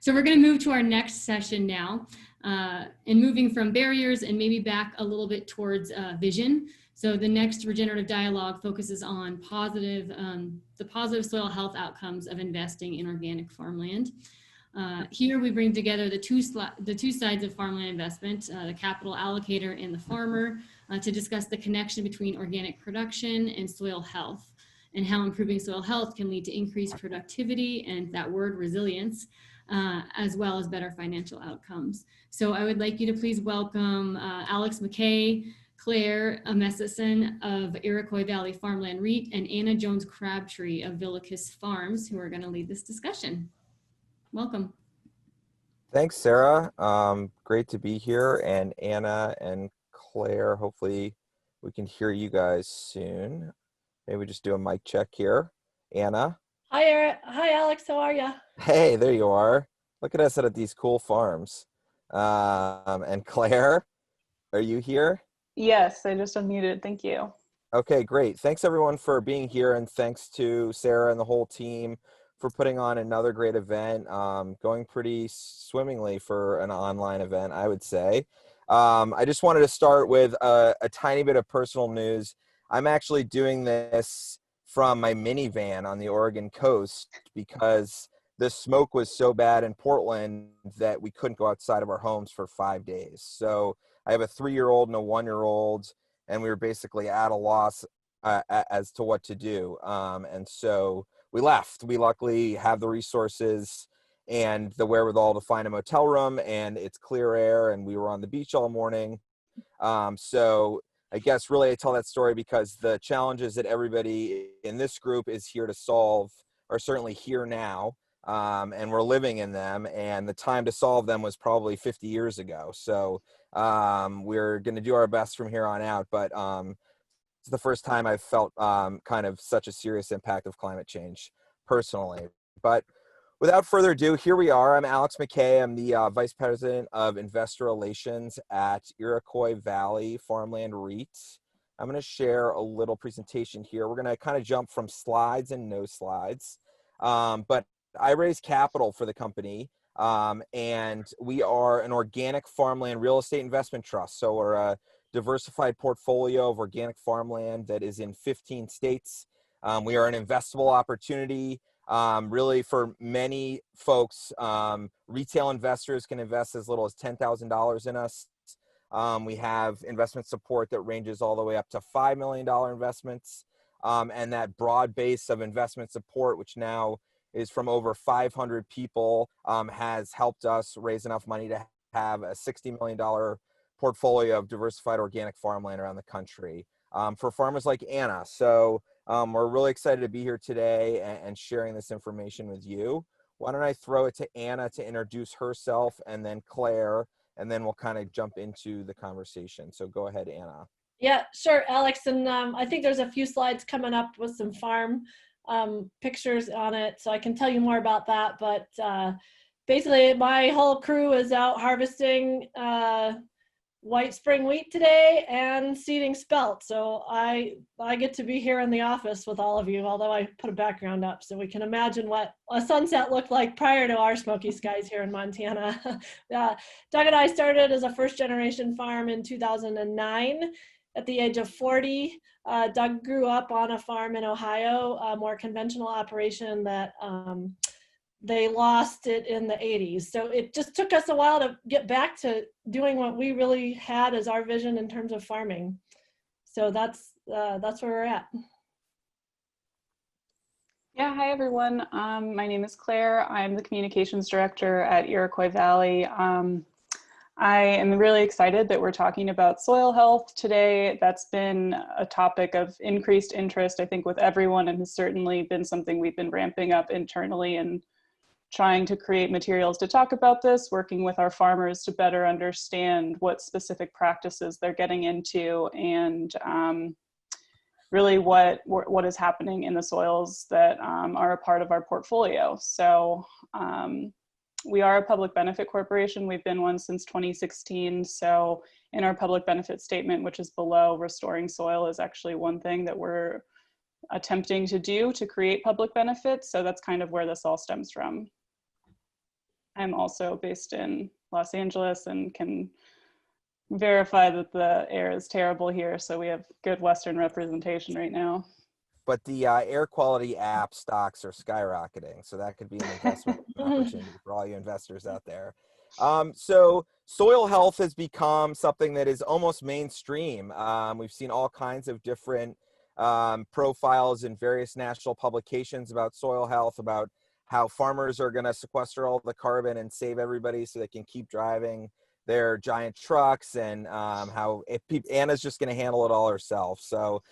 So we're going to move to our next session now, and moving from barriers and maybe back a little bit towards vision. So the next regenerative dialogue focuses on the positive soil health outcomes of investing in organic farmland. Here we bring together the two sides of farmland investment, the capital allocator and the farmer, to discuss the connection between organic production and soil health, and how improving soil health can lead to increased productivity and that word resilience, as well as better financial outcomes. So I would like you to please welcome Alex Mackay, Claire Mesesan of Iroquois Valley Farmland REIT, and Anna Jones-Crabtree of Villicus Farms, who are going to lead this discussion. Welcome. Thanks, Sarah. Great to be here. And Anna and Claire, hopefully we can hear you guys soon. Maybe just do a mic check here. Anna. Hi, Eric. Hi, Alex. How are you? Hey, there you are. Look at us at these cool farms. And Claire, are you here? Yes, I just unmuted. Thank you. Okay, great. Thanks everyone for being here, and thanks to Sarah and the whole team for putting on another great event. Going pretty swimmingly for an online event, I would say. I just wanted to start with a tiny bit of personal news. I'm actually doing this from my minivan on the Oregon coast because the smoke was so bad in Portland that we couldn't go outside of our homes for 5 days. So I have a 3-year-old and a 1-year-old, and we were basically at a loss as to what to do. And so we left. We luckily have the resources and the wherewithal to find a motel room, and it's clear air, and we were on the beach all morning. So I guess really I tell that story because the challenges that everybody in this group is here to solve are certainly here now, and we're living in them, and the time to solve them was probably 50 years ago. So we're going to do our best from here on out, but it's the first time I've felt kind of such a serious impact of climate change personally. But without further ado, here we are. I'm Alex Mackay. I'm the Vice President of Investor Relations at Iroquois Valley Farmland REIT. I'm going to share a little presentation here. We're going to kind of jump from slides and no slides. But I raise capital for the company, and we are an organic farmland real estate investment trust. So we're a diversified portfolio of organic farmland that is in 15 states. We are an investable opportunity. Really for many folks, retail investors can invest as little as $10,000 in us. We have investment support that ranges all the way up to $5 million investments. And that broad base of investment support, which now is from over 500 people, has helped us raise enough money to have a $60 million portfolio of diversified organic farmland around the country for farmers like Anna. So we're really excited to be here today and sharing this information with you. Why don't I throw it to Anna to introduce herself, and then Claire, and then we'll kind of jump into the conversation. So go ahead, Anna. Yeah, sure, Alex. And I think there's a few slides coming up with some farm pictures on it, so I can tell you more about that. But basically, my whole crew is out harvesting white spring wheat today and seeding spelt. So I get to be here in the office with all of you, although I put a background up so we can imagine what a sunset looked like prior to our smoky skies here in Montana. Doug and I started as a first generation farm in 2009 at the age of 40. Doug grew up on a farm in Ohio, a more conventional operation that they lost it in the 80s. So it just took us a while to get back to doing what we really had as our vision in terms of farming. So that's where we're at. Yeah, hi everyone. My name is Claire. I'm the communications director at Iroquois Valley. I am really excited that we're talking about soil health today. That's been a topic of increased interest, I think, with everyone, and has certainly been something we've been ramping up internally and trying to create materials to talk about this, working with our farmers to better understand what specific practices they're getting into, and really what is happening in the soils that are a part of our portfolio. So we are a public benefit corporation. We've been one since 2016. So in our public benefit statement, which is below, restoring soil is actually one thing that we're attempting to do to create public benefits. So that's kind of where this all stems from. I'm also based in Los Angeles and can verify that the air is terrible here. So we have good Western representation right now. But the air quality app stocks are skyrocketing. So that could be an investment opportunity for all you investors out there. So soil health has become something that is almost mainstream. We've seen all kinds of different profiles in various national publications about soil health, about how farmers are going to sequester all the carbon and save everybody so they can keep driving their giant trucks, and how Anna's just going to handle it all herself. So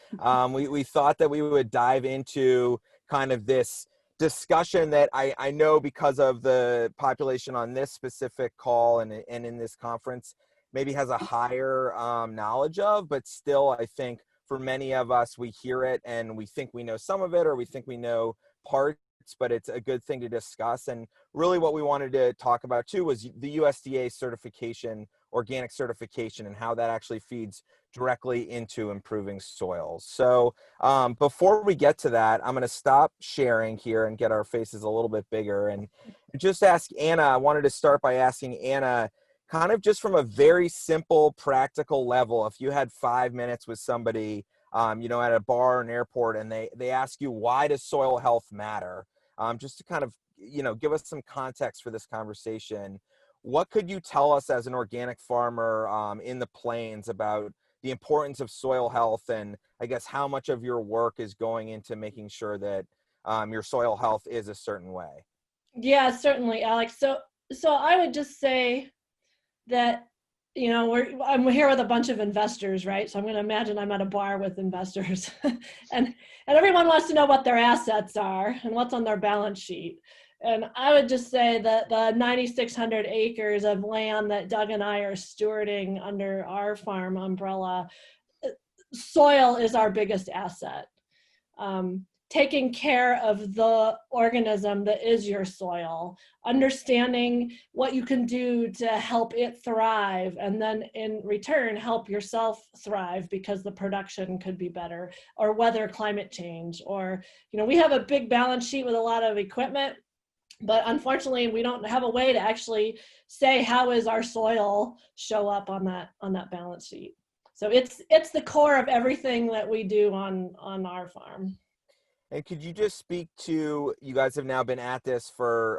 we thought that we would dive into kind of this discussion that I know, because of the population on this specific call and in this conference, maybe has a higher knowledge of, but still I think for many of us, we hear it and we think we know some of it, or we think we know parts, but it's a good thing to discuss. And really what we wanted to talk about too was the USDA certification, organic certification, and how that actually feeds directly into improving soils. So before we get to that, I'm going to stop sharing here and get our faces a little bit bigger and just ask Anna. I wanted to start by asking Anna, kind of just from a very simple, practical level, if you had 5 minutes with somebody, you know, at a bar or an airport, and they ask you, why does soil health matter? Just to kind of, you know, give us some context for this conversation. What could you tell us as an organic farmer in the plains about the importance of soil health, and I guess how much of your work is going into making sure that your soil health is a certain way? Yeah, certainly, Alex. So I would just say that, you know, I'm here with a bunch of investors, right? So I'm going to imagine I'm at a bar with investors, and everyone wants to know what their assets are and what's on their balance sheet. And I would just say that the 9,600 acres of land that Doug and I are stewarding under our farm umbrella, soil is our biggest asset. Taking care of the organism that is your soil, understanding what you can do to help it thrive, and then in return help yourself thrive because the production could be better, or weather, climate change, or, you know, we have a big balance sheet with a lot of equipment, but unfortunately we don't have a way to actually say how is our soil show up on that balance sheet. So it's the core of everything that we do on our farm. And could you just speak to, you guys have now been at this for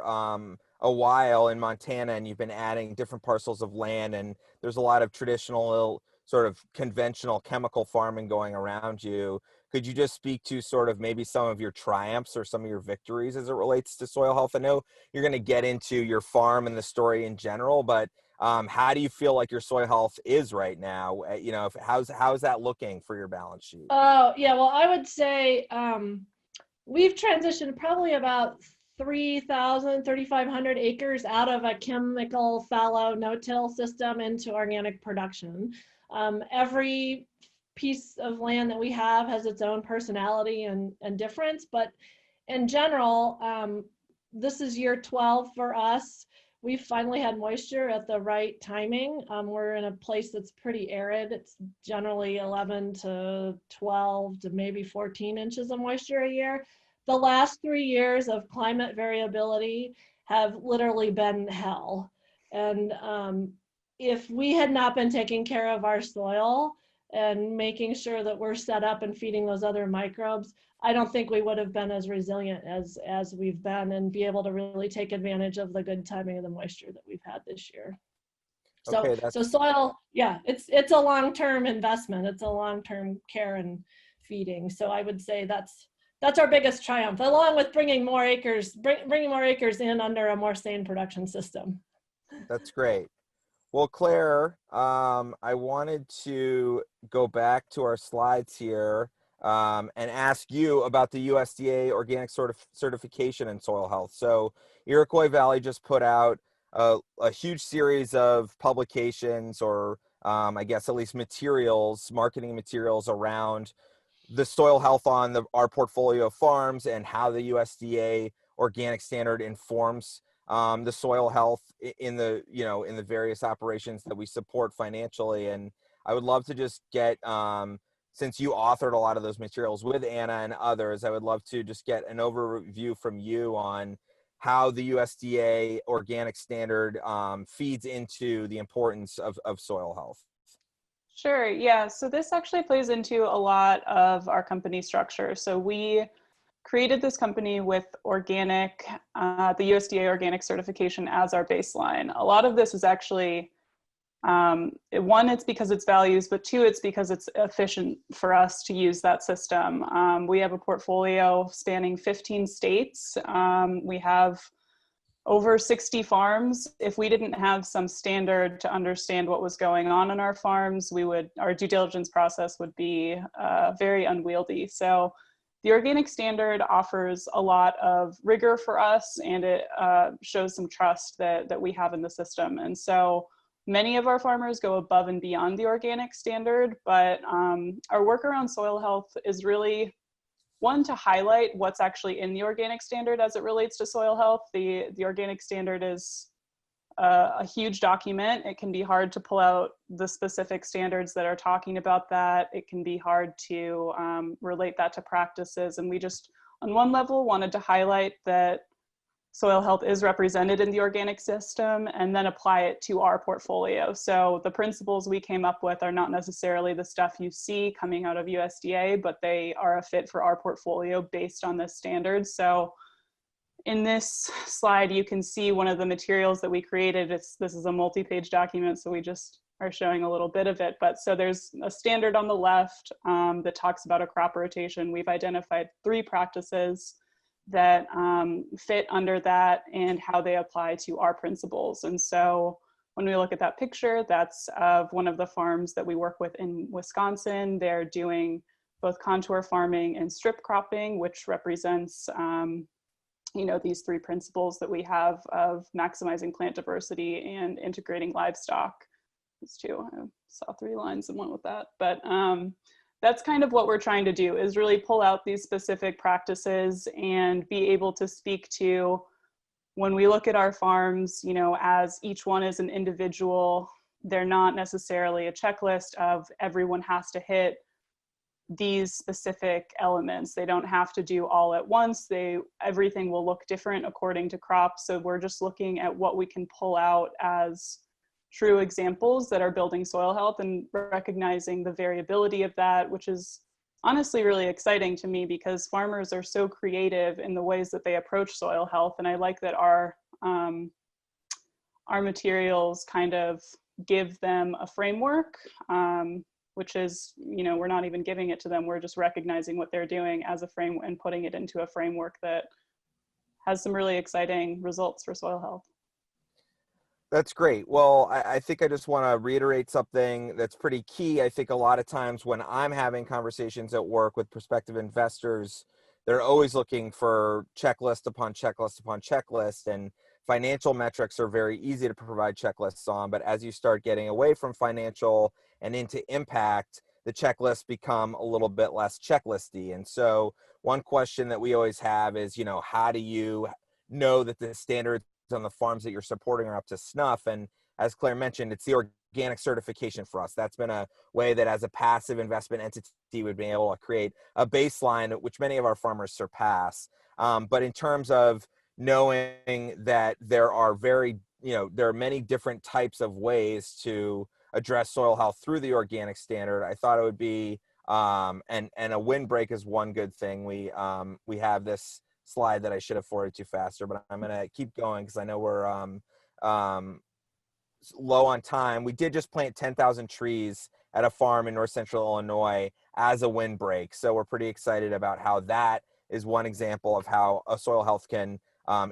a while in Montana, and you've been adding different parcels of land, and there's a lot of traditional, sort of conventional chemical farming going around you. Could you just speak to sort of maybe some of your triumphs or some of your victories as it relates to soil health? I know you're going to get into your farm and the story in general, but how do you feel like your soil health is right now? You know, how's that looking for your balance sheet? Oh, yeah, well, I would say we've transitioned probably about 3,500 acres out of a chemical fallow no-till system into organic production. Every piece of land that we have has its own personality and difference, but in general, this is year 12 for us. We've finally had moisture at the right timing. We're in a place that's pretty arid. It's generally 11 to 12 to maybe 14 inches of moisture a year. The last 3 years of climate variability have literally been hell. And if we had not been taking care of our soil and making sure that we're set up and feeding those other microbes, I don't think we would have been as resilient as we've been and be able to really take advantage of the good timing of the moisture that we've had this year. So, Okay, so soil, yeah, it's a long-term investment. It's a long-term care and feeding. So I would say that's our biggest triumph, along with bringing more acres in under a more sane production system. That's great. Well, Claire, I wanted to go back to our slides here and ask you about the USDA organic certification in soil health. So Iroquois Valley just put out a huge series of publications, or I guess at least materials, marketing materials around the soil health on our portfolio of farms, and how the USDA organic standard informs the soil health in the, you know, in the various operations that we support financially. And I would love to just get, since you authored a lot of those materials with Anna and others, I would love to just get an overview from you on how the USDA organic standard feeds into the importance of soil health. Sure, yeah. So this actually plays into a lot of our company structure. So we created this company with organic, the USDA organic certification as our baseline. A lot of this is actually, one, it's because it's values, but two, it's because it's efficient for us to use that system. We have a portfolio spanning 15 states. We have over 60 farms. If we didn't have some standard to understand what was going on in our farms, our due diligence process would be very unwieldy. So the organic standard offers a lot of rigor for us, and it shows some trust that we have in the system. And so many of our farmers go above and beyond the organic standard, but our work around soil health is really, one, to highlight what's actually in the organic standard as it relates to soil health. The organic standard is a huge document. It can be hard to pull out the specific standards that are talking about that. It can be hard to relate that to practices. And we just, on one level, wanted to highlight that soil health is represented in the organic system, and then apply it to our portfolio. So the principles we came up with are not necessarily the stuff you see coming out of USDA, but they are a fit for our portfolio based on this standard. So in this slide, you can see one of the materials that we created. This is a multi-page document, so we just are showing a little bit of it. But so there's a standard on the left that talks about a crop rotation. We've identified 3 practices that fit under that and how they apply to our principles. And so when we look at that picture, that's of one of the farms that we work with in Wisconsin. They're doing both contour farming and strip cropping, which represents these 3 principles that we have of maximizing plant diversity and integrating livestock. These 2, I saw 3 lines and went with that. But that's kind of what we're trying to do, is really pull out these specific practices and be able to speak to, when we look at our farms, as each one is an individual, they're not necessarily a checklist of everyone has to hit these specific elements. They don't have to do all at once. Everything will look different according to crops. So we're just looking at what we can pull out as true examples that are building soil health and recognizing the variability of that, which is honestly really exciting to me, because farmers are so creative in the ways that they approach soil health. And I like that our materials kind of give them a framework, which is, we're not even giving it to them. We're just recognizing what they're doing as a frame and putting it into a framework that has some really exciting results for soil health. That's great. Well, I think I just want to reiterate something that's pretty key. I think a lot of times when I'm having conversations at work with prospective investors, they're always looking for checklist upon checklist upon checklist, and financial metrics are very easy to provide checklists on. But as you start getting away from financial and into impact, the checklists become a little bit less checklisty. And so one question that we always have is, how do you know that the standards on the farms that you're supporting are up to snuff? And as Claire mentioned, it's the organic certification for us. That's been a way that as a passive investment entity would be able to create a baseline which many of our farmers surpass. But in terms of knowing that there are there are many different types of ways to address soil health through the organic standard, I thought it would be, and a windbreak is one good thing. We have this slide that I should have forwarded to faster, but I'm going to keep going because I know we're low on time. We did just plant 10,000 trees at a farm in North Central Illinois as a windbreak. So we're pretty excited about how that is one example of how a soil health can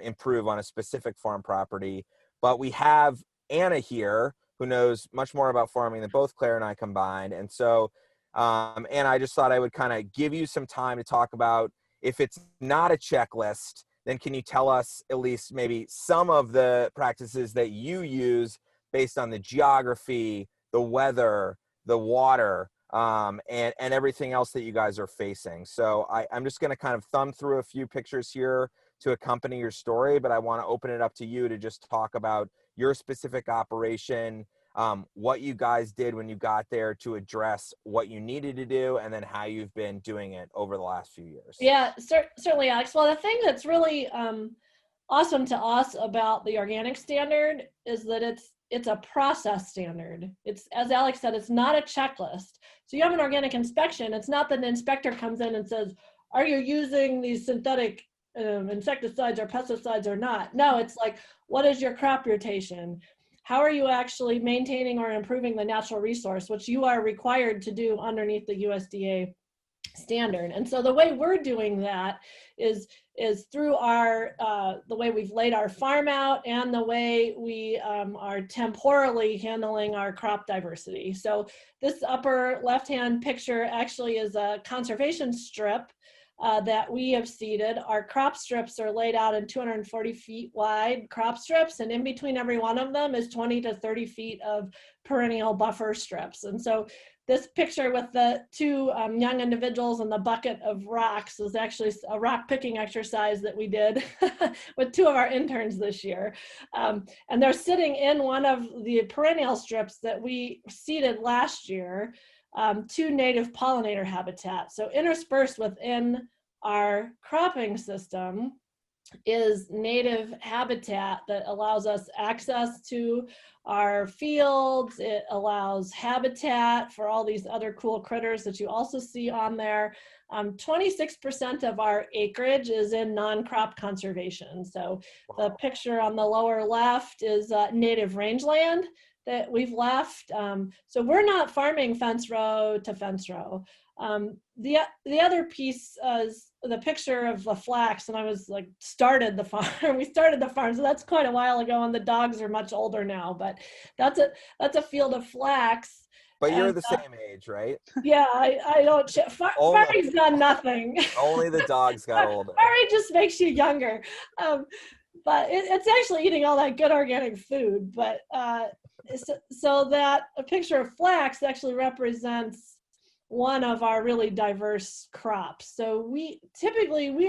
improve on a specific farm property. But we have Anna here, who knows much more about farming than both Claire and I combined. And so, Anna, I just thought I would kind of give you some time to talk about, if it's not a checklist, then can you tell us at least maybe some of the practices that you use based on the geography, the weather, the water, and everything else that you guys are facing? So I'm just going to kind of thumb through a few pictures here to accompany your story, but I want to open it up to you to just talk about your specific operation, what you guys did when you got there to address what you needed to do, and then how you've been doing it over the last few years. Yeah, certainly, Alex. Well, the thing that's really awesome to us about the organic standard is that it's a process standard. It's, as Alex said, it's not a checklist. So you have an organic inspection. It's not that an inspector comes in and says, are you using these synthetic insecticides or pesticides or not? No, it's like, what is your crop rotation? How are you actually maintaining or improving the natural resource, which you are required to do underneath the USDA standard? And so the way we're doing that is through our the way we've laid our farm out and the way we are temporally handling our crop diversity. So this upper left-hand picture actually is a conservation strip that we have seeded. Our crop strips are laid out in 240 feet wide crop strips, and in between every one of them is 20 to 30 feet of perennial buffer strips. And so this picture with the two young individuals and the bucket of rocks is actually a rock picking exercise that we did with two of our interns this year. And they're sitting in one of the perennial strips that we seeded last year to native pollinator habitat. So interspersed within our cropping system is native habitat that allows us access to our fields. It allows habitat for all these other cool critters that you also see on there. 26% of our acreage is in non-crop conservation. So the picture on the lower left is native rangeland that we've left. So we're not farming fence row to fence row. The other piece is the picture of the flax, and I was like, started the farm. We started the farm, so that's quite a while ago, and the dogs are much older now, but that's a field of flax. But you're the same age, right? Yeah, I don't, farming's done nothing. Only the dogs got older. Farming just makes you younger. But it's actually eating all that good organic food. But so that a picture of flax actually represents one of our really diverse crops. So we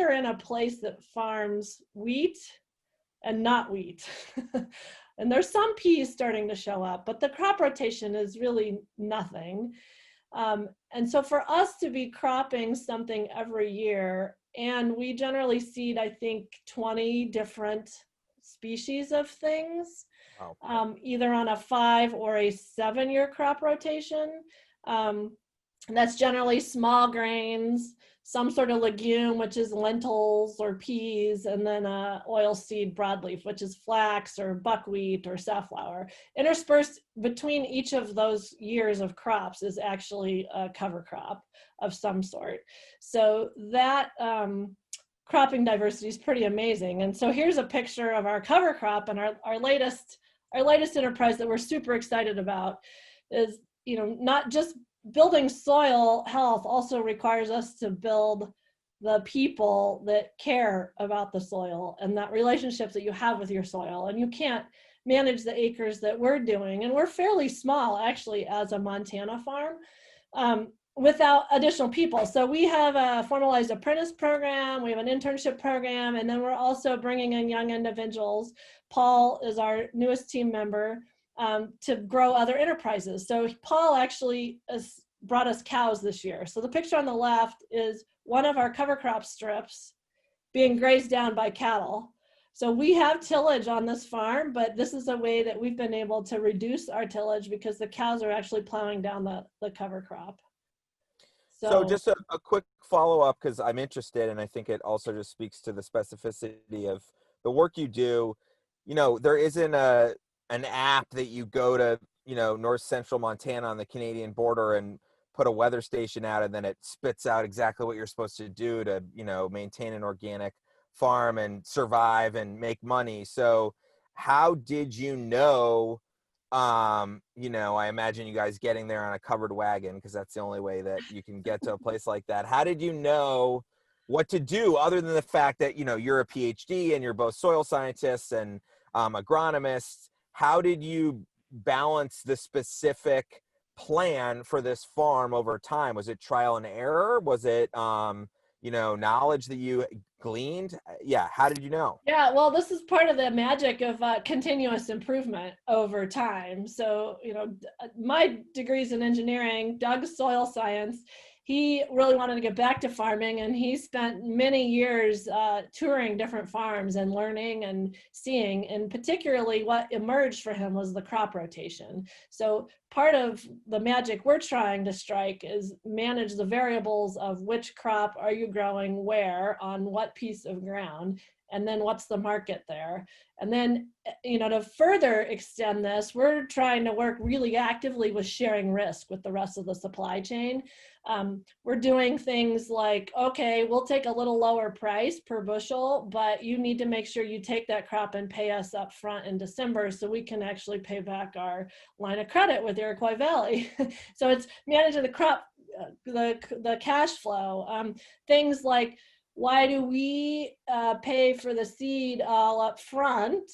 are in a place that farms wheat and not wheat. And there's some peas starting to show up, but the crop rotation is really nothing. And so for us to be cropping something every year, and we generally seed, I think, 20 different species of things, either on a 5 or a 7-year crop rotation. And that's generally small grains, some sort of legume, which is lentils or peas, and then oilseed broadleaf, which is flax or buckwheat or safflower. Interspersed between each of those years of crops is actually a cover crop of some sort. So that cropping diversity is pretty amazing. And so here's a picture of our cover crop, and our latest enterprise that we're super excited about is, not just building soil health also requires us to build the people that care about the soil and that relationships that you have with your soil. And you can't manage the acres that we're doing, and we're fairly small actually as a Montana farm, without additional people. So we have a formalized apprentice program, we have an internship program, and then we're also bringing in young individuals. Paul is our newest team member, to grow other enterprises. So Paul actually has brought us cows this year. So the picture on the left is one of our cover crop strips being grazed down by cattle. So we have tillage on this farm, but this is a way that we've been able to reduce our tillage because the cows are actually plowing down the cover crop. So just a quick follow-up, because I'm interested, and I think it also just speaks to the specificity of the work you do. There isn't an app that you go to, north central Montana on the Canadian border and put a weather station out, and then it spits out exactly what you're supposed to do to, maintain an organic farm and survive and make money. So how did you know, I imagine you guys getting there on a covered wagon, because that's the only way that you can get to a place like that. How did you know what to do other than the fact that, you're a PhD and you're both soil scientists and agronomists? How did you balance the specific plan for this farm over time? Was it trial and error? Was it, knowledge that you gleaned? Yeah. How did you know? Yeah, well, this is part of the magic of continuous improvement over time. So, my degree's in engineering, Doug's soil science, he really wanted to get back to farming, and he spent many years touring different farms and learning and seeing, and particularly what emerged for him was the crop rotation. So part of the magic we're trying to strike is manage the variables of which crop are you growing where on what piece of ground, and then what's the market there. And then, you know, to further extend this, we're trying to work really actively with sharing risk with the rest of the supply chain. We're doing things like, okay, we'll take a little lower price per bushel, but you need to make sure you take that crop and pay us up front in December so we can actually pay back our line of credit with Iroquois Valley. So it's managing the crop, the cash flow. Things like, why do we pay for the seed all up front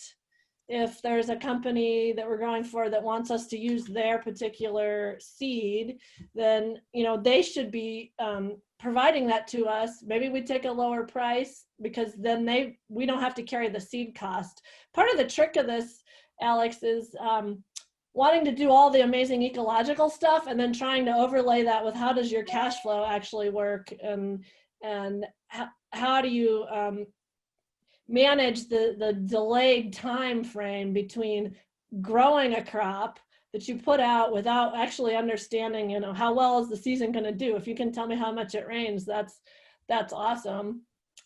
if there's a company that we're growing for that wants us to use their particular seed? Then, you know, they should be providing that to us. Maybe we take a lower price because then we don't have to carry the seed cost. Part of the trick of this, Alex, is wanting to do all the amazing ecological stuff and then trying to overlay that with how does your cash flow actually work, and how do you manage the delayed time frame between growing a crop that you put out without actually understanding, you know, how well is the season going to do. If you can tell me how much it rains, that's awesome.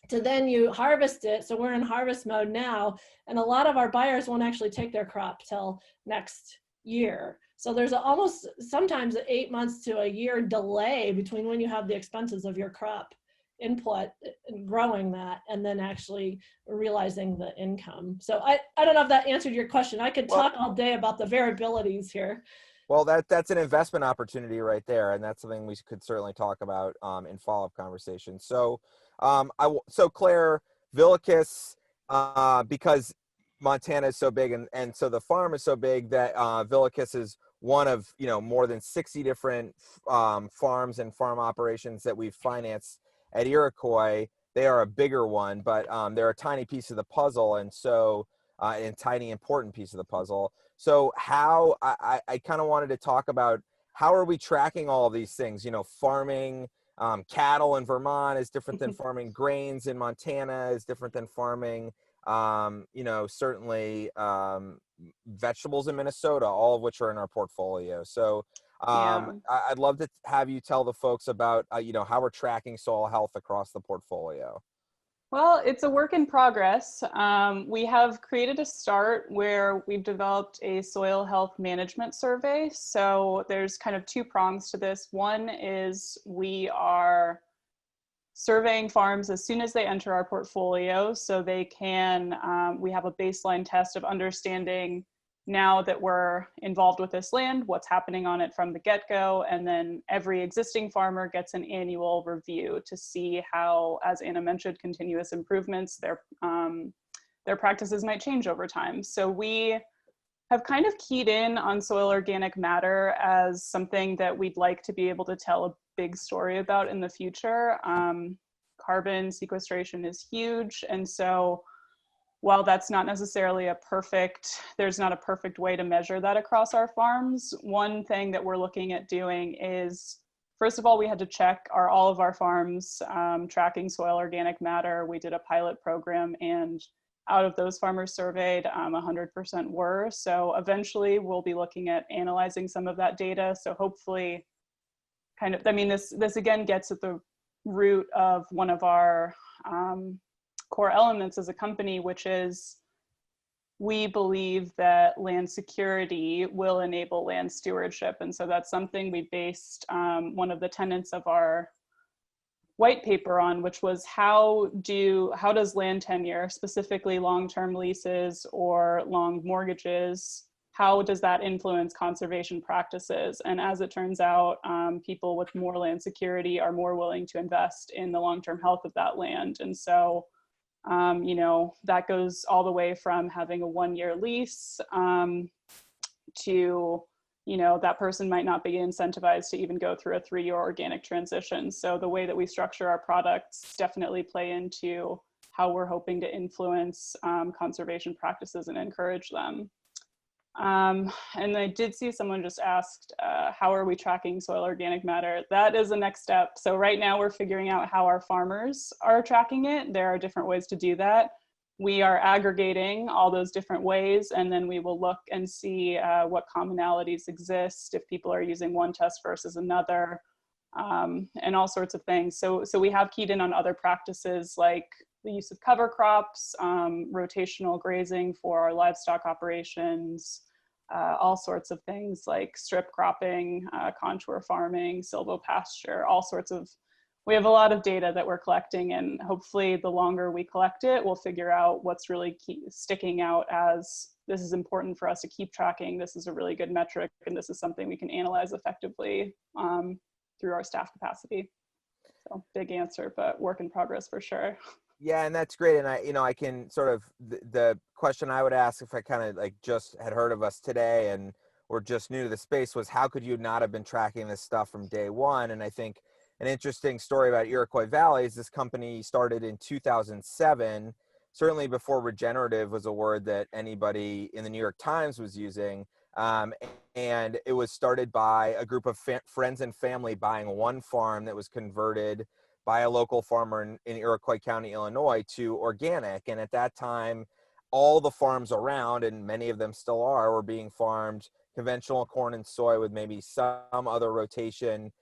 To then you harvest it. So we're in harvest mode now, and a lot of our buyers won't actually take their crop till next year. So there's almost sometimes 8 months to a year delay between when you have the expenses of your crop input and growing that and then actually realizing the income. So I don't know if that answered your question. I could talk all day about the variabilities here. Well, that's an investment opportunity right there, and that's something we could certainly talk about in follow-up conversations. So, so Claire, Villicus, because Montana is so big, and so the farm is so big that Villicus is one of, you know, more than 60 different farms and farm operations that we've financed at Iroquois. They are a bigger one, but they're a tiny piece of the puzzle, and so and tiny important piece of the puzzle. So how I kind of wanted to talk about how are we tracking all of these things? You know, farming cattle in Vermont is different than farming grains in Montana, is different than farming you know, certainly vegetables in Minnesota, all of which are in our portfolio. So I'd love to have you tell the folks about you know, how we're tracking soil health across the portfolio. Well, it's a work in progress. We have created a start where we've developed a soil health management survey. So there's kind of two prongs to this. One is we are surveying farms as soon as they enter our portfolio, so they can, we have a baseline test of understanding, now that we're involved with this land, what's happening on it from the get-go, and then every existing farmer gets an annual review to see how, as Anna mentioned, continuous improvements, their practices might change over time. So we have kind of keyed in on soil organic matter as something that we'd like to be able to tell a big story about in the future. Carbon sequestration is huge, and so while that's not necessarily there's not a perfect way to measure that across our farms, one thing that we're looking at doing is, first of all, we had to check, are all of our farms tracking soil organic matter? We did a pilot program, and out of those farmers surveyed, 100% were. So eventually we'll be looking at analyzing some of that data. So hopefully kind of, I mean, this again gets at the root of one of our core elements as a company, which is we believe that land security will enable land stewardship. And so that's something we based one of the tenets of our white paper on, which was how does land tenure, specifically long-term leases or long mortgages, how does that influence conservation practices? And as it turns out, people with more land security are more willing to invest in the long-term health of that land. And so, you know, that goes all the way from having a 1-year lease to, you know, that person might not be incentivized to even go through a 3-year organic transition. So the way that we structure our products definitely play into how we're hoping to influence conservation practices and encourage them. And I did see someone just asked, how are we tracking soil organic matter? That is the next step. So right now we're figuring out how our farmers are tracking it. There are different ways to do that. We are aggregating all those different ways, and then we will look and see what commonalities exist, if people are using one test versus another, and all sorts of things. So we have keyed in on other practices like the use of cover crops, rotational grazing for our livestock operations, all sorts of things like strip cropping, contour farming, silvopasture, all sorts of, we have a lot of data that we're collecting, and hopefully the longer we collect it, we'll figure out what's really sticking out as this is important for us to keep tracking. This is a really good metric, and this is something we can analyze effectively through our staff capacity. So big answer, but work in progress for sure. Yeah, and that's great. And I can sort of, the question I would ask if I kind of like just had heard of us today and or just new to the space was, how could you not have been tracking this stuff from day one? And I think an interesting story about Iroquois Valley is this company started in 2007, certainly before regenerative was a word that anybody in the New York Times was using. And it was started by a group of friends and family buying one farm that was converted by a local farmer in Iroquois County, Illinois, to organic. And at that time, all the farms around, and many of them still are, were being farmed conventional corn and soy with maybe some other rotation,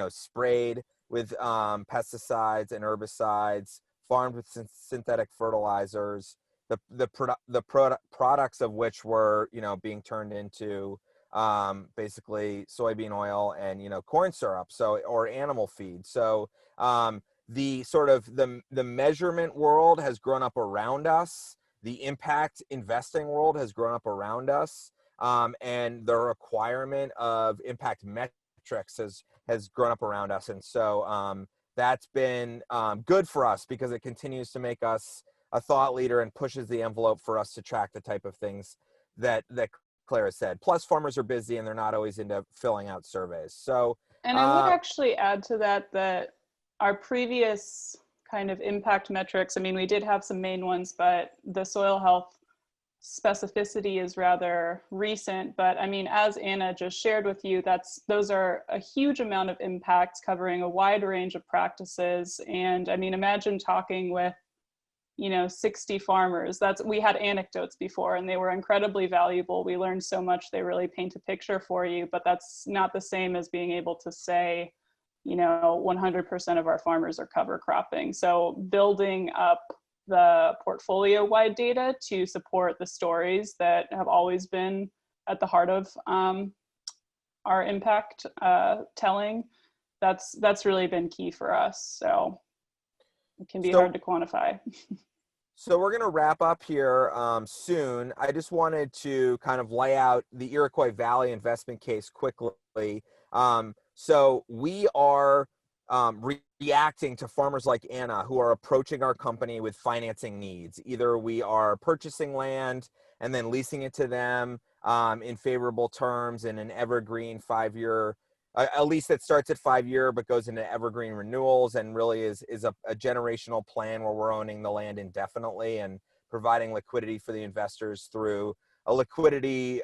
sprayed with pesticides and herbicides, farmed with synthetic fertilizers, the products of which were, being turned into basically soybean oil and, corn syrup, or animal feed. So the sort of the measurement world has grown up around us. The impact investing world has grown up around us. And the requirement of impact metrics has grown up around us. And so that's been good for us because it continues to make us a thought leader and pushes the envelope for us to track the type of things that Clara said. Plus, farmers are busy and they're not always into filling out surveys. So, and I would actually add to that our previous kind of impact metrics, I mean, we did have some main ones, but the soil health specificity is rather recent. But I mean, as Anna just shared with you, those are a huge amount of impacts covering a wide range of practices. And I mean, imagine talking with 60 farmers. We had anecdotes before and they were incredibly valuable. We learned so much. They really paint a picture for you, but that's not the same as being able to say, 100% of our farmers are cover cropping. So building up the portfolio wide data to support the stories that have always been at the heart of our impact telling, that's really been key for us. So it can be hard to quantify. So we're going to wrap up here soon. I just wanted to kind of lay out the Iroquois Valley investment case quickly. So we are reacting to farmers like Anna who are approaching our company with financing needs. Either we are purchasing land and then leasing it to them in favorable terms in an evergreen 5-year a lease that starts at 5-year but goes into evergreen renewals and really is a generational plan where we're owning the land indefinitely and providing liquidity for the investors through a liquidity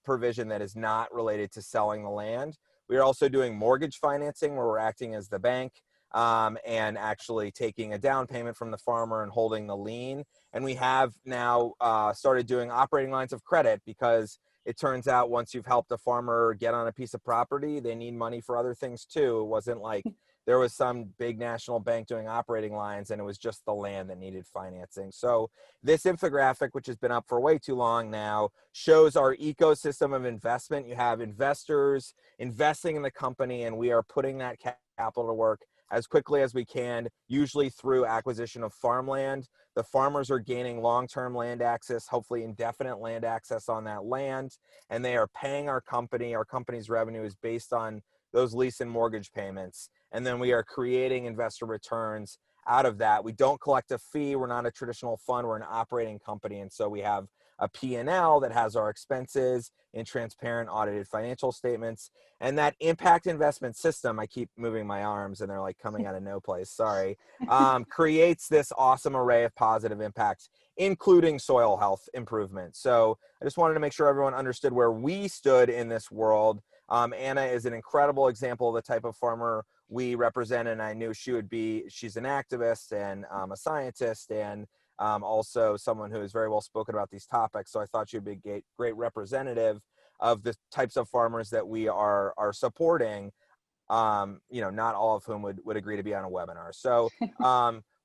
provision that is not related to selling the land. We are also doing mortgage financing where we're acting as the bank and actually taking a down payment from the farmer and holding the lien. And we have now started doing operating lines of credit because it turns out once you've helped a farmer get on a piece of property, they need money for other things too. It wasn't like there was some big national bank doing operating lines and it was just the land that needed financing. So this infographic, which has been up for way too long now, shows our ecosystem of investment. You have investors investing in the company and we are putting that capital to work as quickly as we can, usually through acquisition of farmland. The farmers are gaining long-term land access, hopefully indefinite land access on that land, and they are paying our company. Our company's revenue is based on those lease and mortgage payments. And then we are creating investor returns out of that. We don't collect a fee. We're not a traditional fund. We're an operating company. And so we have a P&L that has our expenses in transparent audited financial statements. And that impact investment system, I keep moving my arms and they're like coming out of no place, sorry, creates this awesome array of positive impacts, including soil health improvement. So I just wanted to make sure everyone understood where we stood in this world. Anna is an incredible example of the type of farmer we represent, and I knew she would be. She's an activist and a scientist, and also someone who is very well spoken about these topics. So I thought she'd be a great representative of the types of farmers that we are supporting. Not all of whom would agree to be on a webinar. So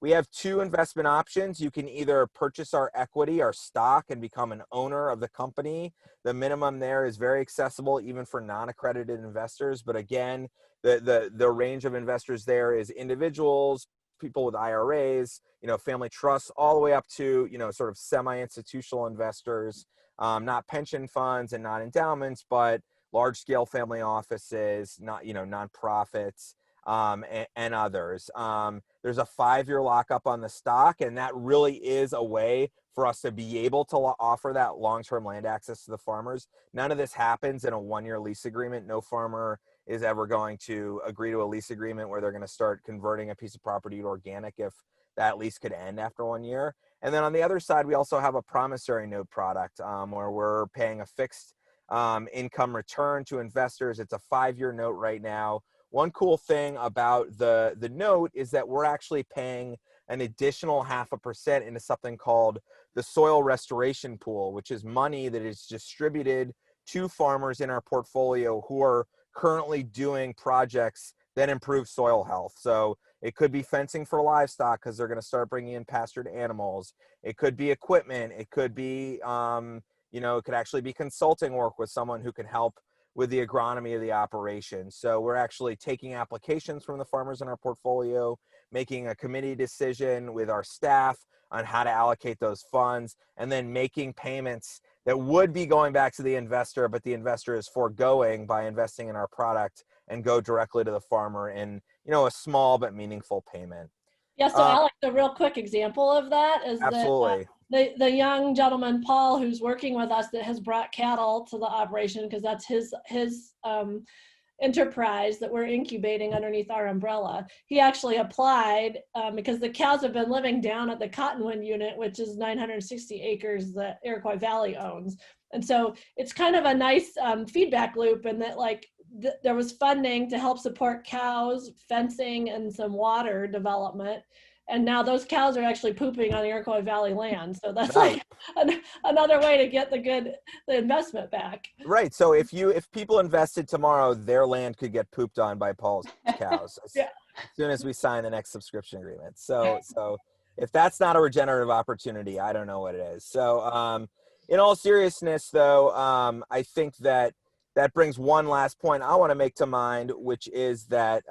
we have two investment options. You can either purchase our equity, our stock, and become an owner of the company. The minimum there is very accessible, even for non-accredited investors. But again, the range of investors there is individuals, people with IRAs, family trusts, all the way up to, sort of semi-institutional investors, not pension funds and not endowments, but large-scale family offices, nonprofits, and others. There's a 5-year lockup on the stock, and that really is a way for us to be able to offer that long-term land access to the farmers. None of this happens in a 1-year lease agreement. No farmer is ever going to agree to a lease agreement where they're going to start converting a piece of property to organic if that lease could end after 1 year. And then on the other side, we also have a promissory note product where we're paying a fixed income return to investors. It's a 5-year note right now. One cool thing about the note is that we're actually paying an additional 0.5% into something called the soil restoration pool, which is money that is distributed to farmers in our portfolio who are currently doing projects that improve soil health. So it could be fencing for livestock because they're going to start bringing in pastured animals. It could be equipment. It could be, it could actually be consulting work with someone who can help with the agronomy of the operation. So we're actually taking applications from the farmers in our portfolio, making a committee decision with our staff on how to allocate those funds, and then making payments that would be going back to the investor, but the investor is foregoing by investing in our product and go directly to the farmer in, a small but meaningful payment. Yeah, so Alex, a real quick example of that is absolutely. that the young gentleman, Paul, who's working with us that has brought cattle to the operation, because that's his enterprise that we're incubating underneath our umbrella. He actually applied because the cows have been living down at the Cottonwood unit, which is 960 acres that Iroquois Valley owns. And so it's kind of a nice feedback loop in that there was funding to help support cows, fencing, and some water development. And now those cows are actually pooping on Iroquois Valley land. So that's right. Another way to get the investment back. Right. So if people invested tomorrow, their land could get pooped on by Paul's cows Yeah. as soon as we sign the next subscription agreement. So if that's not a regenerative opportunity, I don't know what it is. So in all seriousness, though, I think that brings one last point I want to make to mind, which is that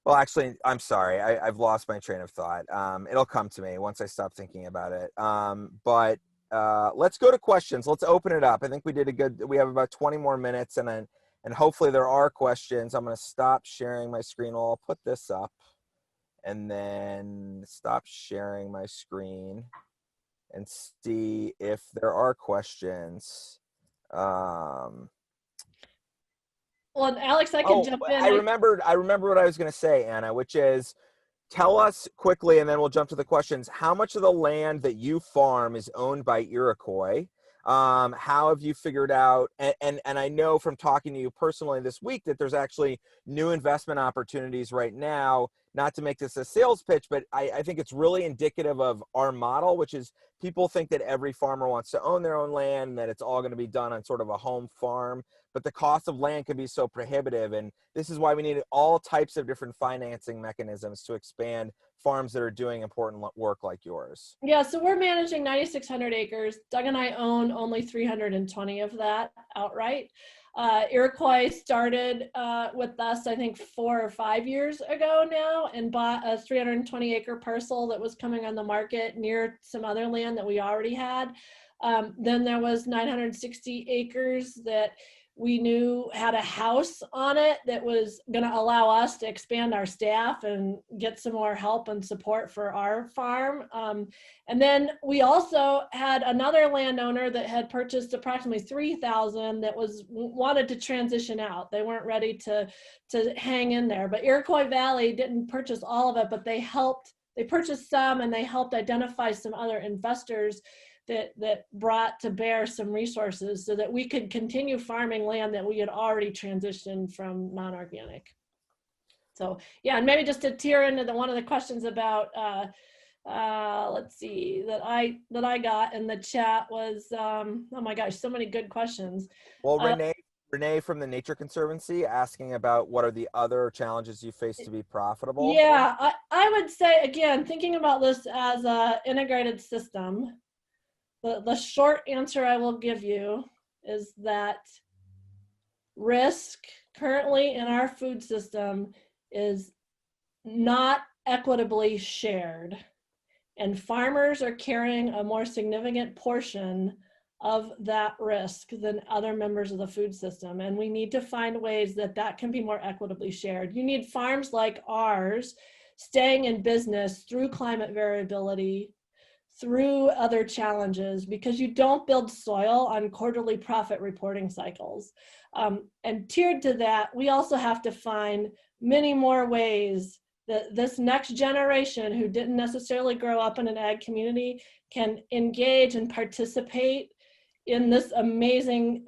well, actually, I'm sorry. I've lost my train of thought. It'll come to me once I stop thinking about it. But let's go to questions. Let's open it up. I think we have about 20 more minutes, and hopefully there are questions. I'm going to stop sharing my screen. I'll put this up and then stop sharing my screen and see if there are questions. Well, and Alex, I can jump in. I remember what I was going to say, Anna, which is, tell us quickly, and then we'll jump to the questions. How much of the land that you farm is owned by Iroquois? How have you figured out, and I know from talking to you personally this week that there's actually new investment opportunities right now, not to make this a sales pitch, but I think it's really indicative of our model, which is people think that every farmer wants to own their own land and that it's all going to be done on sort of a home farm. But the cost of land can be so prohibitive. And this is why we need all types of different financing mechanisms to expand farms that are doing important work like yours. Yeah, so we're managing 9,600 acres. Doug and I own only 320 of that outright. Iroquois started with us, I think 4 or 5 years ago now, and bought a 320 acre parcel that was coming on the market near some other land that we already had. Then there was 960 acres that we knew had a house on it that was going to allow us to expand our staff and get some more help and support for our farm. And then we also had another landowner that had purchased approximately 3,000 that wanted to transition out. They weren't ready to hang in there. But Iroquois Valley didn't purchase all of it, but they purchased some, and they helped identify some other investors that brought to bear some resources so that we could continue farming land that we had already transitioned from non-organic. So yeah, and maybe just to tear into one of the questions about let's see, that I got in the chat was oh my gosh, so many good questions. Well, Renee from the Nature Conservancy asking about what are the other challenges you face to be profitable? Yeah, I would say, again, thinking about this as an integrated system, the short answer I will give you is that risk currently in our food system is not equitably shared, and farmers are carrying a more significant portion of that risk than other members of the food system, and we need to find ways that can be more equitably shared. You need farms like ours staying in business through climate variability, through other challenges, because you don't build soil on quarterly profit reporting cycles. And tiered to that, we also have to find many more ways that this next generation who didn't necessarily grow up in an ag community can engage and participate in this amazing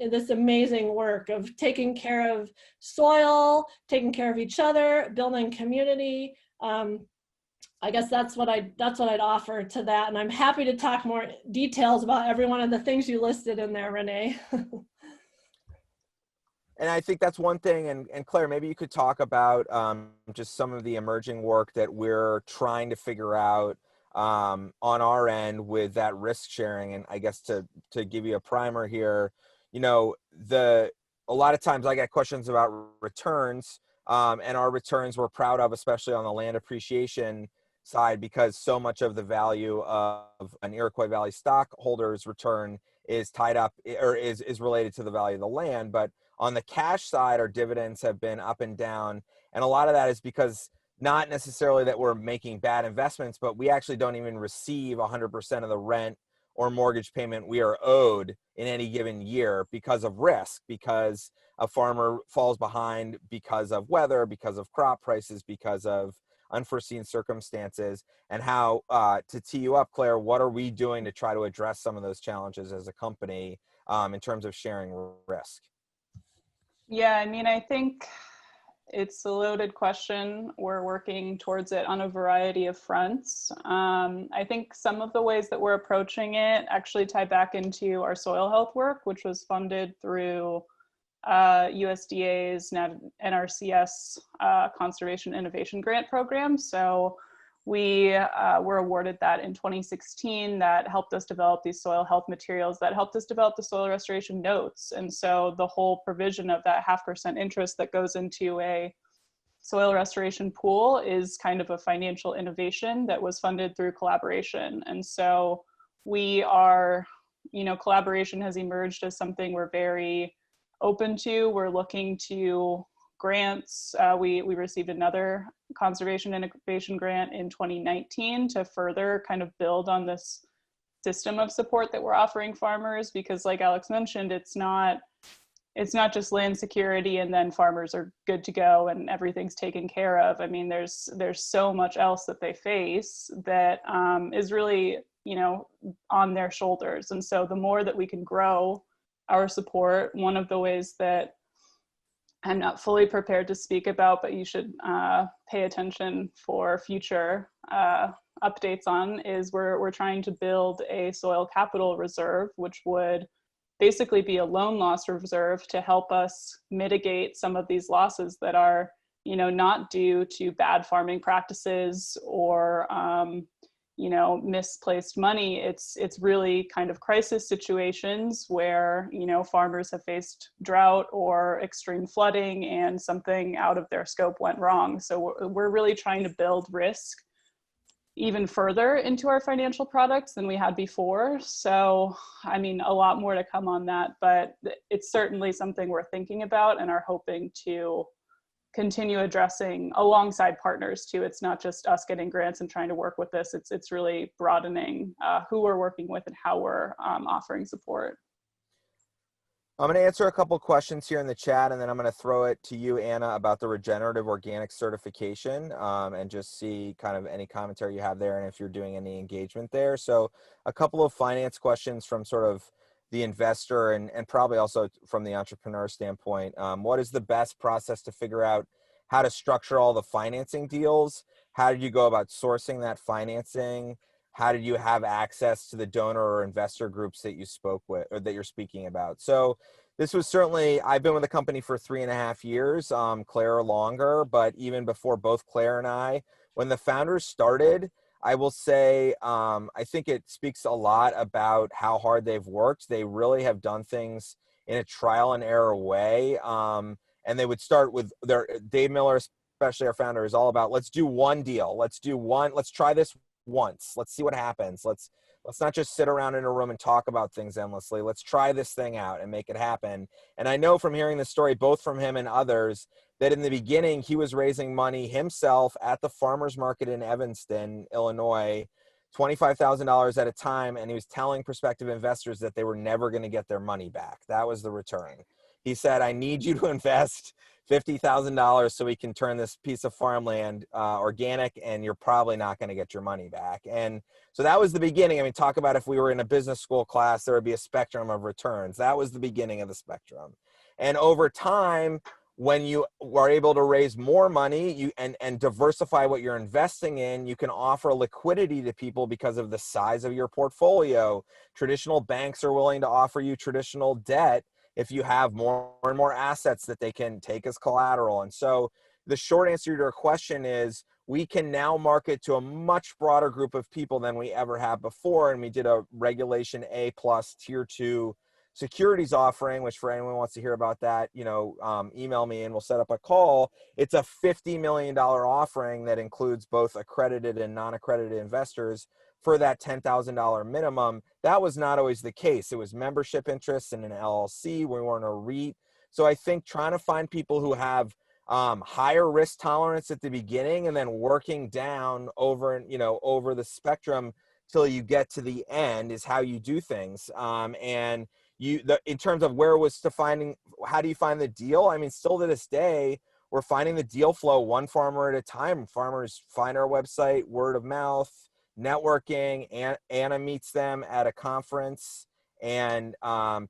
work of taking care of soil, taking care of each other, building community. I guess that's what I'd offer to that, and I'm happy to talk more details about every one of the things you listed in there, Renee. And I think that's one thing, and Claire, maybe you could talk about just some of the emerging work that we're trying to figure out on our end with that risk sharing. And I guess to give you a primer here, you know, a lot of times I get questions about returns, and our returns we're proud of, especially on the land appreciation side, because so much of the value of an Iroquois Valley stockholder's return is tied up or is related to the value of the land. But on the cash side, our dividends have been up and down. And a lot of that is because not necessarily that we're making bad investments, but we actually don't even receive 100% of the rent or mortgage payment we are owed in any given year because of risk, because a farmer falls behind because of weather, because of crop prices, because of unforeseen circumstances. And how, to tee you up, Claire, what are we doing to try to address some of those challenges as a company in terms of sharing risk? Yeah, I mean, I think it's a loaded question. We're working towards it on a variety of fronts. I think some of the ways that we're approaching it actually tie back into our soil health work, which was funded through USDA's NRCS Conservation Innovation Grant Program. So we were awarded that in 2016. That helped us develop these soil health materials, that helped us develop the soil restoration notes. And so the whole provision of that 0.5% interest that goes into a soil restoration pool is kind of a financial innovation that was funded through collaboration. And so we are, you know, collaboration has emerged as something we're very open to. We're looking to grants. We received another conservation innovation grant in 2019 to further kind of build on this system of support that we're offering farmers, because like Alex mentioned, it's not just land security and then farmers are good to go and everything's taken care of. I mean, there's so much else that they face that is really, you know, on their shoulders. And so the more that we can grow our support, one of the ways that I'm not fully prepared to speak about, but you should pay attention for future updates on, is we're trying to build a soil capital reserve, which would basically be a loan loss reserve to help us mitigate some of these losses that are, you know, not due to bad farming practices or you know, misplaced money. It's really kind of crisis situations where, you know, farmers have faced drought or extreme flooding and something out of their scope went wrong. So we're really trying to build risk even further into our financial products than we had before. So, I mean, a lot more to come on that, but it's certainly something we're thinking about and are hoping to continue addressing alongside partners too. It's not just us getting grants and trying to work with this. It's really broadening who we're working with and how we're offering support. I'm going to answer a couple questions here in the chat, and then I'm going to throw it to you, Anna, about the regenerative organic certification, and just see kind of any commentary you have there and if you're doing any engagement there. So a couple of finance questions from sort of the investor and probably also from the entrepreneur standpoint. What is the best process to figure out how to structure all the financing deals? How did you go about sourcing that financing? How did you have access to the donor or investor groups that you spoke with or that you're speaking about? So this was certainly, I've been with the company for 3.5 years, Claire longer, but even before both Claire and I, when the founders started, I will say, I think it speaks a lot about how hard they've worked. They really have done things in a trial and error way. And they would start with Dave Miller, especially our founder, is all about, let's do one deal. Let's try this once. Let's see what happens. Let's not just sit around in a room and talk about things endlessly. Let's try this thing out and make it happen. And I know from hearing the story, both from him and others, that in the beginning, he was raising money himself at the farmer's market in Evanston, Illinois, $25,000 at a time. And he was telling prospective investors that they were never going to get their money back. That was the return. He said, I need you to invest $50,000 so we can turn this piece of farmland organic, and you're probably not going to get your money back. And so that was the beginning. I mean, talk about if we were in a business school class, there would be a spectrum of returns. That was the beginning of the spectrum. And over time, when you are able to raise more money and diversify what you're investing in, you can offer liquidity to people because of the size of your portfolio. Traditional banks are willing to offer you traditional debt if you have more and more assets that they can take as collateral. And so the short answer to your question is we can now market to a much broader group of people than we ever have before. And we did a Regulation A+ Tier 2 securities offering, which for anyone who wants to hear about that, email me and we'll set up a call. It's a $50 million offering that includes both accredited and non-accredited investors for that $10,000 minimum. That was not always the case. It was membership interests in an LLC. We weren't a REIT. So I think trying to find people who have higher risk tolerance at the beginning and then working down over the spectrum till you get to the end is how you do things. And in terms of where it was how do you find the deal? I mean, still to this day, we're finding the deal flow one farmer at a time. Farmers find our website, word of mouth, networking. Anna meets them at a conference and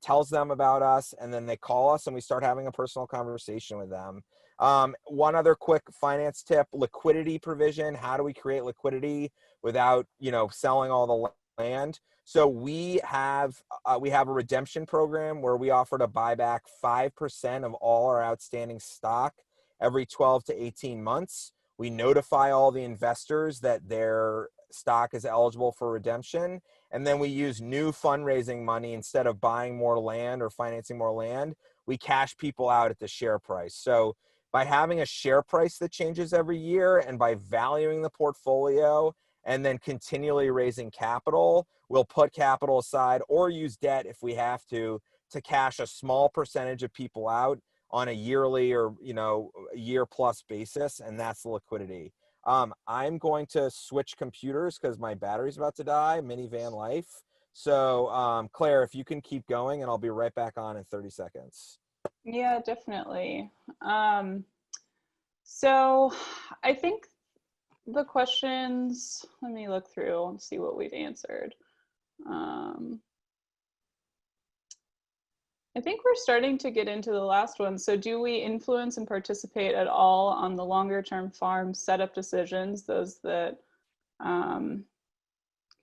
tells them about us, and then they call us and we start having a personal conversation with them. One other quick finance tip: liquidity provision. How do we create liquidity without selling all the land? So we have a redemption program where we offer to buy back 5% of all our outstanding stock every 12 to 18 months. We notify all the investors that their stock is eligible for redemption. And then we use new fundraising money. Instead of buying more land or financing more land, we cash people out at the share price. So by having a share price that changes every year and by valuing the portfolio and then continually raising capital, we'll put capital aside or use debt if we have to cash a small percentage of people out on a yearly or a year plus basis. And that's the liquidity. I'm going to switch computers because my battery's about to die, minivan life. So Claire, if you can keep going, and I'll be right back on in 30 seconds. Yeah, definitely. So I think the questions, let me look through and see what we've answered. I think we're starting to get into the last one. So do we influence and participate at all on the longer term farm setup decisions, those that can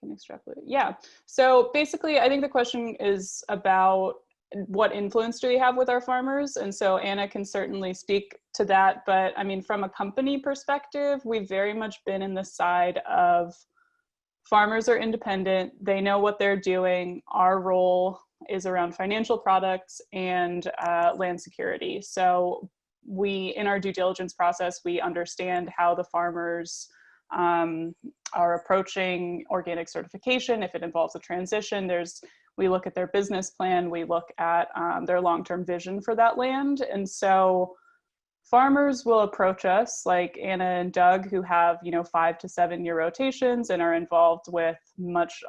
extrapolate? Yeah. So basically, I think the question is about what influence do we have with our farmers? And so Anna can certainly speak to that. But I mean, from a company perspective, we've very much been in the side of farmers are independent. They know what they're doing. Our role is around financial products and land security. So in our due diligence process, we understand how the farmers are approaching organic certification. If it involves a transition, we look at their business plan, we look at their long-term vision for that land. And so farmers will approach us, like Anna and Doug, who have 5 to 7 year rotations and are involved with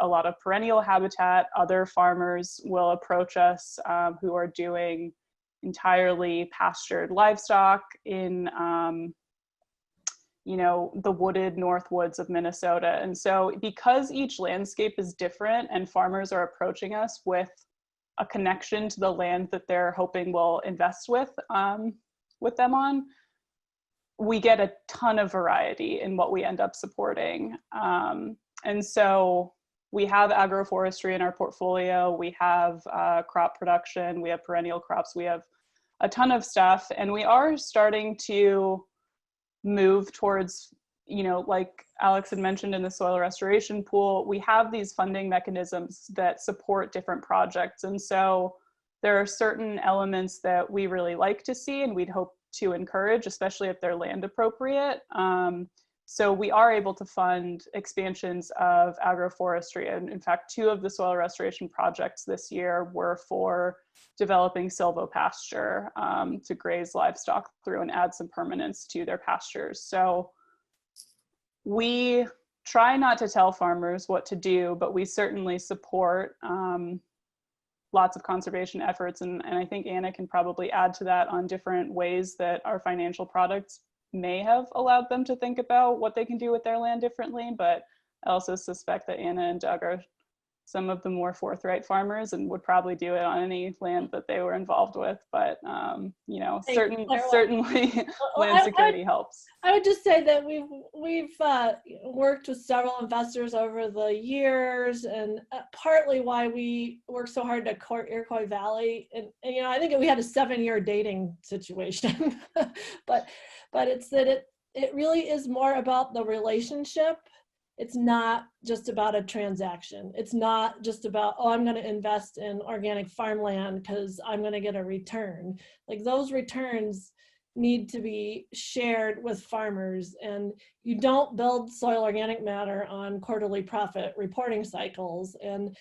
a lot of perennial habitat. Other farmers will approach us who are doing entirely pastured livestock in the wooded north woods of Minnesota. And so because each landscape is different and farmers are approaching us with a connection to the land that they're hoping we'll invest with them on, we get a ton of variety in what we end up supporting. And so we have agroforestry in our portfolio, we have crop production, we have perennial crops, we have a ton of stuff, and we are starting to move towards, like Alex had mentioned in the soil restoration pool, we have these funding mechanisms that support different projects. And so there are certain elements that we really like to see and we'd hope to encourage, especially if they're land appropriate. So we are able to fund expansions of agroforestry. And in fact, 2 of the soil restoration projects this year were for developing silvopasture to graze livestock through and add some permanence to their pastures. So we try not to tell farmers what to do, but we certainly support lots of conservation efforts. And I think Anna can probably add to that on different ways that our financial products may have allowed them to think about what they can do with their land differently. But I also suspect that Anna and Doug are some of the more forthright farmers and would probably do it on any land that they were involved with. But, certainly land security helps. I would just say that we've worked with several investors over the years, and partly why we work so hard to court Iroquois Valley. And I think we had a 7-year dating situation, but it's that it really is more about the relationship. It's not just about a transaction. It's not just about, I'm going to invest in organic farmland because I'm going to get a return. Like, those returns need to be shared with farmers, and you don't build soil organic matter on quarterly profit reporting cycles. And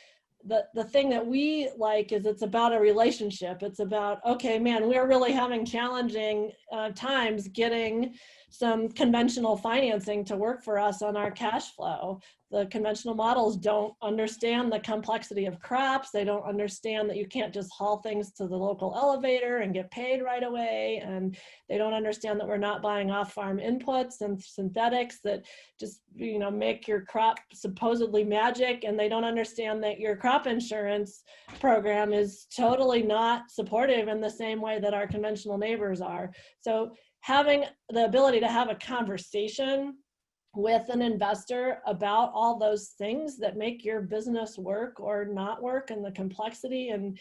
the thing that we like is it's about a relationship. It's about, okay, man, we're really having challenging times getting some conventional financing to work for us on our cash flow. The conventional models don't understand the complexity of crops. They don't understand that you can't just haul things to the local elevator and get paid right away. And they don't understand that we're not buying off-farm inputs and synthetics that just, make your crop supposedly magic. And they don't understand that your crop insurance program is totally not supportive in the same way that our conventional neighbors are. So having the ability to have a conversation with an investor about all those things that make your business work or not work, and the complexity, and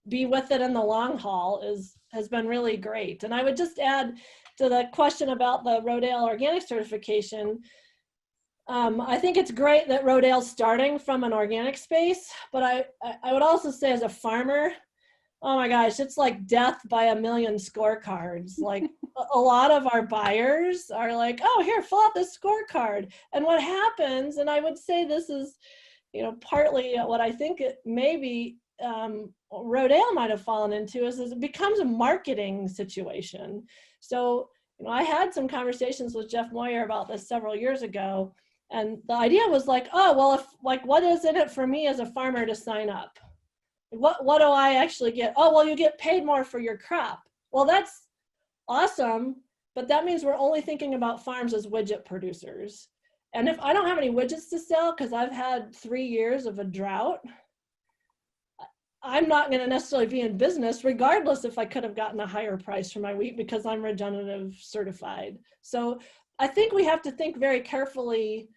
be with it in the long haul has been really great. And I would just add to the question about the Rodale organic certification. I think it's great that Rodale's starting from an organic space, but I would also say, as a farmer, oh my gosh, it's like death by a million scorecards. Like, a lot of our buyers are like, oh, here, fill out this scorecard. And what happens, and I would say this is, partly what I think it maybe Rodale might have fallen into, is it becomes a marketing situation. So, I had some conversations with Jeff Moyer about this several years ago. And the idea was like, oh, well, what is in it for me as a farmer to sign up? What do I actually get? Oh, well, you get paid more for your crop. Well, that's awesome, but that means we're only thinking about farms as widget producers. And if I don't have any widgets to sell because I've had 3 years of a drought, I'm not going to necessarily be in business, regardless if I could have gotten a higher price for my wheat because I'm regenerative certified. So I think we have to think very carefully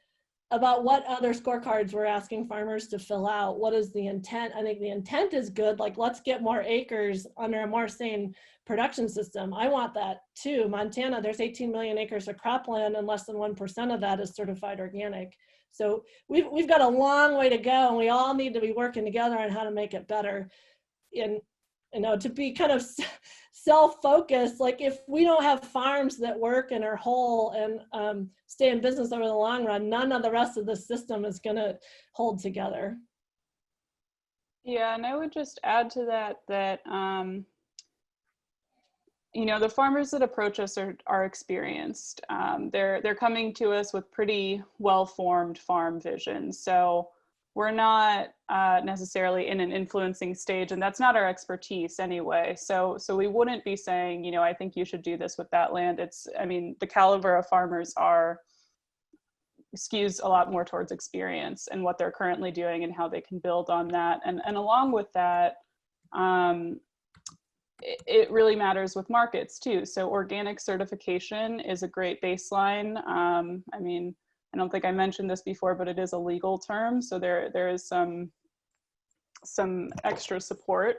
about what other scorecards we're asking farmers to fill out. What is the intent? I think the intent is good. Like, let's get more acres under a more sane production system. I want that too. Montana, there's 18 million acres of cropland, and less than 1% of that is certified organic. So we've got a long way to go, and we all need to be working together on how to make it better. And you know, to be kind of self-focused. Like if we don't have farms that work and are whole and stay in business over the long run, none of the rest of the system is going to hold together. Yeah, and I would just add to that that you know, the farmers that approach us are experienced. They're coming to us with pretty well-formed farm visions. So we're not necessarily in an influencing stage, and that's not our expertise anyway. So we wouldn't be saying, you know, I think you should do this with that land. I mean, the caliber of farmers skews a lot more towards experience and what they're currently doing and how they can build on that. And along with that, it really matters with markets too. So organic certification is a great baseline. I mean, I don't think I mentioned this before, but it is a legal term. So there is some extra support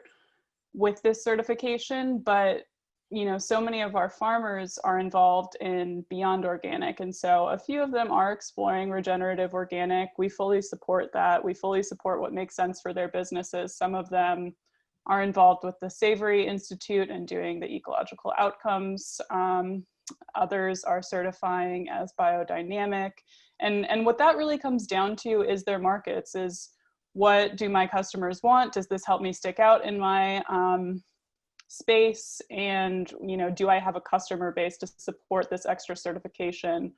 with this certification, but you know, so many of our farmers are involved in beyond organic. And so a few of them are exploring regenerative organic. We fully support that. We fully support what makes sense for their businesses. Some of them are involved with the Savory Institute and doing the ecological outcomes. Others are certifying as biodynamic. And what that really comes down to is their markets, is what do my customers want? Does this help me stick out in my space? And, you know, do I have a customer base to support this extra certification?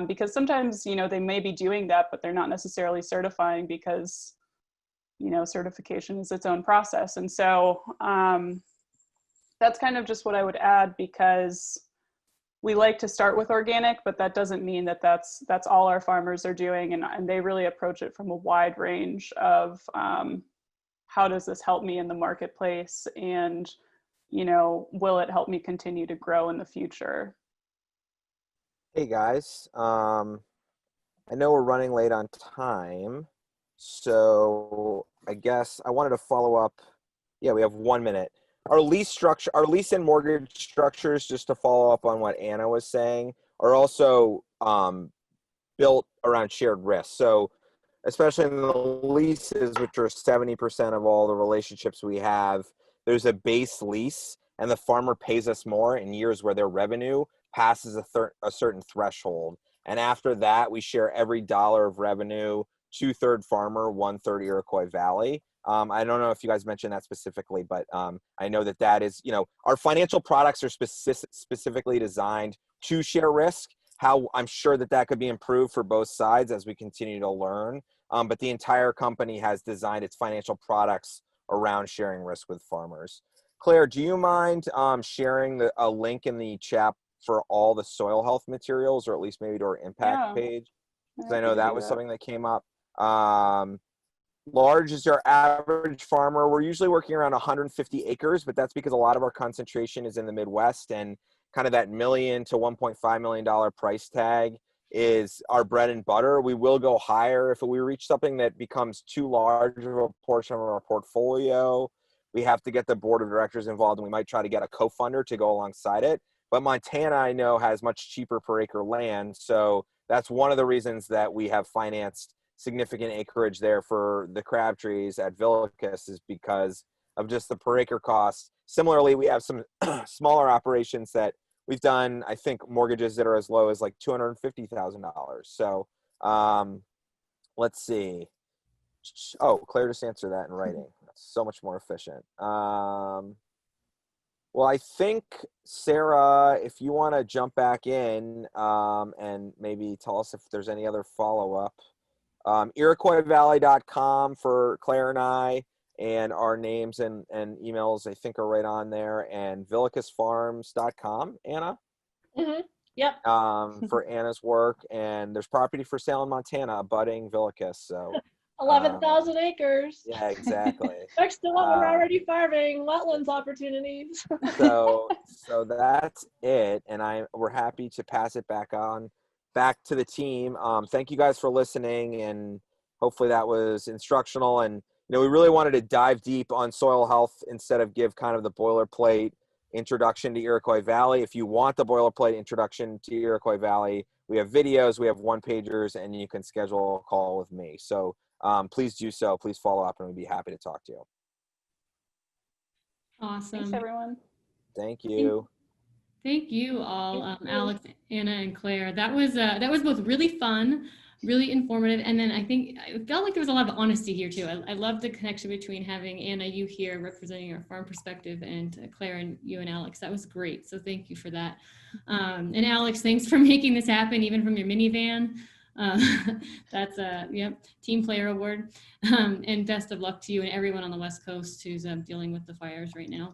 Because sometimes, you know, they may be doing that, but they're not necessarily certifying because, you know, certification is its own process. And so that's kind of just what I would add, because we like to start with organic, but that doesn't mean that that's all our farmers are doing. And they really approach it from a wide range of how does this help me in the marketplace? And, you know, will it help me continue to grow in the future? Hey guys, I know we're running late on time, so I guess I wanted to follow up. Yeah, we have 1 minute. Our lease and mortgage structures, just to follow up on what Anna was saying, are also built around shared risk. So especially in the leases, which are 70% of all the relationships we have, there's a base lease and the farmer pays us more in years where their revenue passes a certain threshold. And after that, we share every dollar of revenue, 2/3 farmer, 1/3 Iroquois Valley. I don't know if you guys mentioned that specifically, but I know that is, you know, our financial products are specifically designed to share risk. How I'm sure that could be improved for both sides as we continue to learn. But the entire company has designed its financial products around sharing risk with farmers. Claire, do you mind sharing a link in the chat for all the soil health materials, or at least maybe to our impact page? Because I know that was something that came up. Large is our average farmer. We're usually working around 150 acres, but that's because a lot of our concentration is in the Midwest, and kind of that $1 million to $1.5 million price tag is our bread and butter. We will go higher if we reach something that becomes too large of a portion of our portfolio. We have to get the board of directors involved, and we might try to get a co-funder to go alongside it. But Montana, I know, has much cheaper per acre land, so that's one of the reasons that we have financed significant acreage there for the Crabtrees at Villicus, is because of just the per acre cost. Similarly, we have some smaller operations that we've done, I think, mortgages that are as low as like $250,000. So let's see. Oh, Claire just answered that in writing. That's so much more efficient. Well, I think, Sarah, if you want to jump back in and maybe tell us if there's any other follow-up. IroquoisValley.com for Claire and I, and our names and emails, I think, are right on there, and villicusfarms.com, Anna? Mm-hmm. Yep. For Anna's work, and there's property for sale in Montana abutting Villicus, so 11,000 acres. yeah, exactly. Next to what we're already farming, wetlands opportunities. so that's it, and we're happy to pass it back to the team. Thank you guys for listening, and hopefully that was instructional. And you know, we really wanted to dive deep on soil health instead of give kind of the boilerplate introduction to Iroquois Valley. If you want the boilerplate introduction to Iroquois Valley, we have videos, we have one-pagers, and you can schedule a call with me. So please do so. Please follow up, and we'd be happy to talk to you. Awesome. Thanks, everyone. Thank you. Thank you all, Thank you. Alex, Anna, and Claire. That was both really fun, really informative, and then I felt like there was a lot of honesty here too. I love the connection between having Anna, you here representing our farm perspective, and Claire and you and Alex. That was great. So thank you for that. And Alex, thanks for making this happen, even from your minivan. That's a team player award. And best of luck to you and everyone on the West Coast who's dealing with the fires right now.